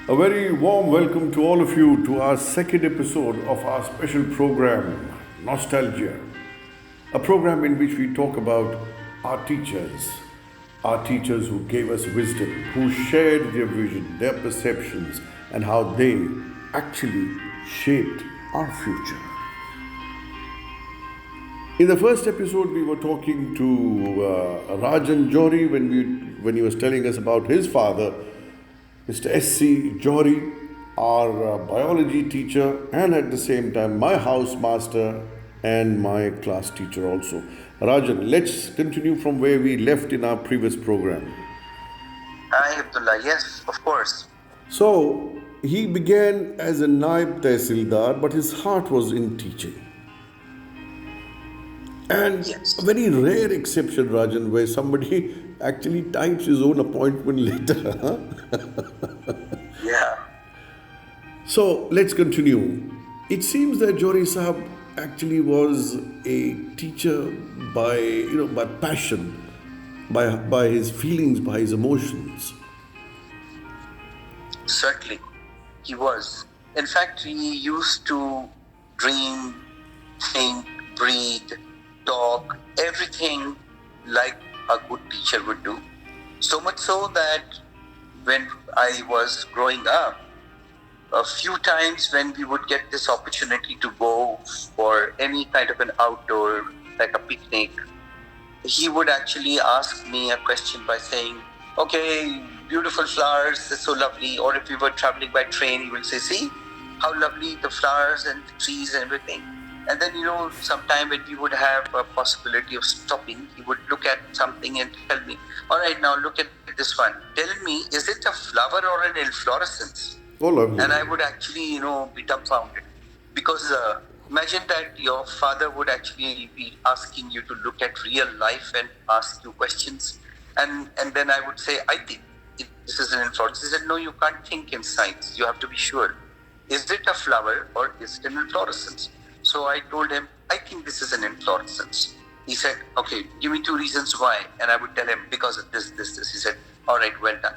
A very warm welcome to all of you to our second episode of our special program, Nostalgia. A program in which we talk about our teachers who gave us wisdom, who shared their vision, their perceptions, and how they actually shaped our future. In the first episode, we were talking to Rajan Johri when he was telling us about his father, Mr. S.C. Johri, our biology teacher, and at the same time my housemaster and my class teacher also. Rajan, let's continue from where we left in our previous program. Hi, Abdullah. Yes, of course. So, he began as a Naib Tehsildar, but his heart was in teaching. And Yes. a very rare exception, Rajan, where somebody actually types his own appointment letter. Yeah. So let's continue. It seems that Johri Sahab actually was a teacher by passion, by his feelings, by his emotions. Certainly, he was. In fact, he used to dream, think, breathe, talk, everything like a good teacher would do. So much so that when I was growing up, a few times when we would get this opportunity to go for any kind of an outdoor, like a picnic, he would actually ask me a question by saying, okay, beautiful flowers, they're so lovely. Or if we were traveling by train, he would say, see how lovely the flowers and the trees and everything. And then, sometime when we would have a possibility of stopping, he would look at something and tell me, all right, now look at this one. Tell me, is it a flower or an inflorescence? Oh, lovely. And I would actually, be dumbfounded. Because imagine that your father would actually be asking you to look at real life and ask you questions. And then I would say, I think this is an inflorescence. He said, no, you can't think in science. You have to be sure. Is it a flower or is it an inflorescence? So I told him, I think this is an inflorescence. He said, okay, give me 2 reasons why. And I would tell him, because of this. He said, all right, well done.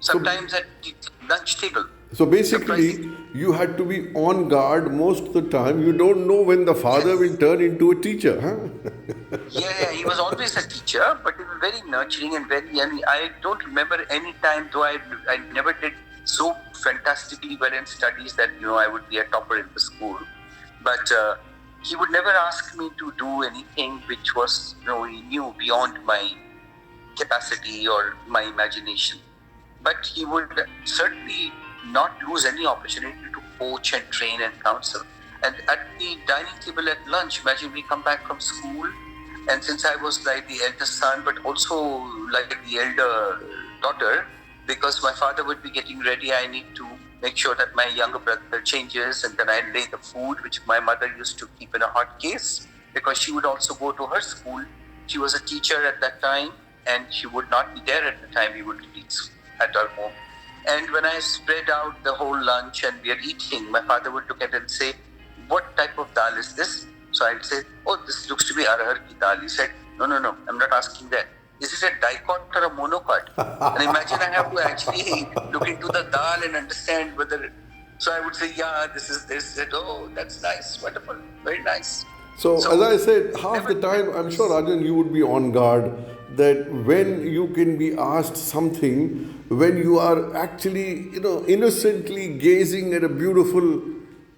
Sometimes at the lunch table. So basically, you had to be on guard most of the time. You don't know when the father will turn into a teacher, huh? Yeah, he was always a teacher, but he was very nurturing and I don't remember any time, though I never did so fantastically well in studies that, I would be a topper in the school. But he would never ask me to do anything which was, he knew beyond my capacity or my imagination. But he would certainly not lose any opportunity to coach and train and counsel. And at the dining table at lunch, imagine we come back from school, and since I was like the elder son, but also like the elder daughter, because my father would be getting ready, I need to make sure that my younger brother changes, and then I lay the food, which my mother used to keep in a hot case, because she would also go to her school. She was a teacher at that time, and she would not be there at the time we would eat at our home. And when I spread out the whole lunch and we are eating, my father would look at it and say, what type of dal is this? So I would say, oh, this looks to be arahar ki dal. He said, no, I'm not asking that. Is it a dicot or a monocot? And imagine I have to actually look into the dal and understand whether... So I would say, yeah, this is this. He said, oh, that's nice, wonderful, very nice. So as I said, half the time, I'm sure, Rajan, you would be on guard that when you can be asked something, when you are actually, innocently gazing at a beautiful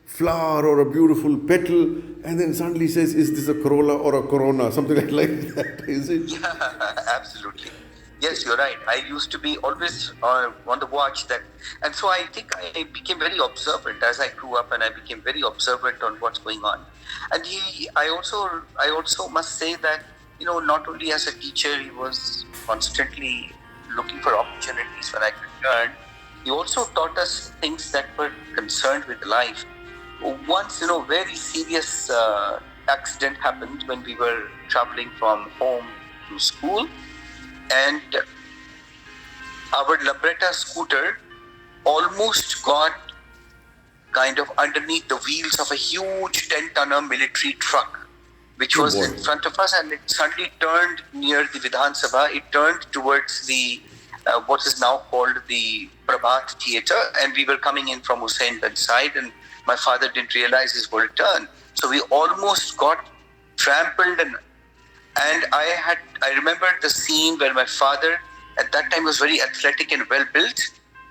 flower or a beautiful petal, and then suddenly says, is this a corolla or a corona? Something like that, is it? Yeah, absolutely. Yes, you're right. I used to be always on the watch that, and so I think I became very observant as I grew up, and I became very observant on what's going on. And I also must say that, not only as a teacher, he was constantly looking for opportunities when I could learn. He also taught us things that were concerned with life. Once, very serious accident happened when we were traveling from home to school, and our Labretta scooter almost got kind of underneath the wheels of a huge 10-tonner military truck, which was in front of us, and it suddenly turned near the Vidhan Sabha. It turned towards the what is now called the Prabhat Theatre, and we were coming in from Husseinganj side, and my father didn't realize his full turn. So we almost got trampled, and I remember the scene where my father at that time was very athletic and well built.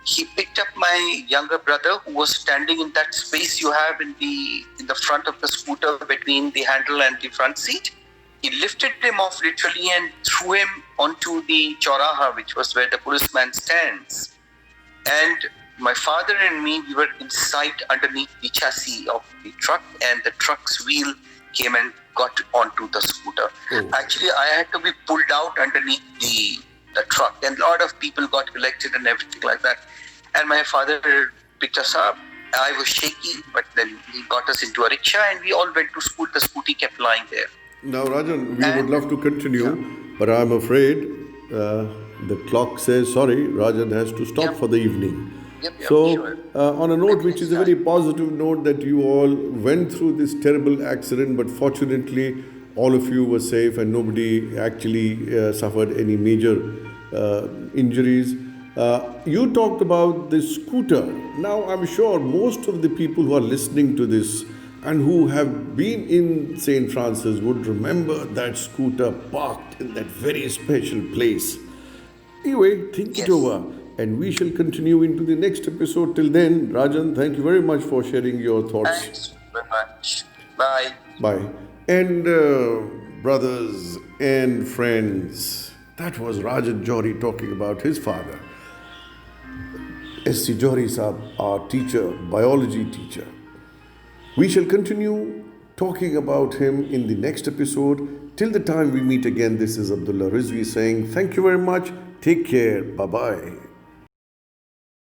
He picked up my younger brother, who was standing in that space you have in the front of the scooter between the handle and the front seat. He lifted him off literally and threw him onto the Chauraha, which was where the policeman stands. And my father and me, we were inside underneath the chassis of the truck, and the truck's wheel came and got onto the scooter. Oh. Actually, I had to be pulled out underneath the truck, and a lot of people got collected and everything like that. And my father picked us up. I was shaky, but then he got us into a rickshaw, and we all went to school. The scooty kept lying there. Now, Rajan, we would love to continue, but I'm afraid the clock says, sorry, Rajan has to stop for the evening. Sure. On a note which is a very positive note, that you all went through this terrible accident, but fortunately all of you were safe and nobody actually suffered any major injuries. You talked about the scooter. Now I'm sure most of the people who are listening to this and who have been in St. Francis would remember that scooter parked in that very special place. Anyway, think it over, and we shall continue into the next episode. Till then, Rajan, thank you very much for sharing your thoughts. Thanks very much. Bye. Bye. And brothers and friends, that was Rajan Johri talking about his father. S.C. Johri Sahab, our teacher, biology teacher. We shall continue talking about him in the next episode. Till the time we meet again, this is Abdullah Rizvi saying thank you very much. Take care. Bye-bye.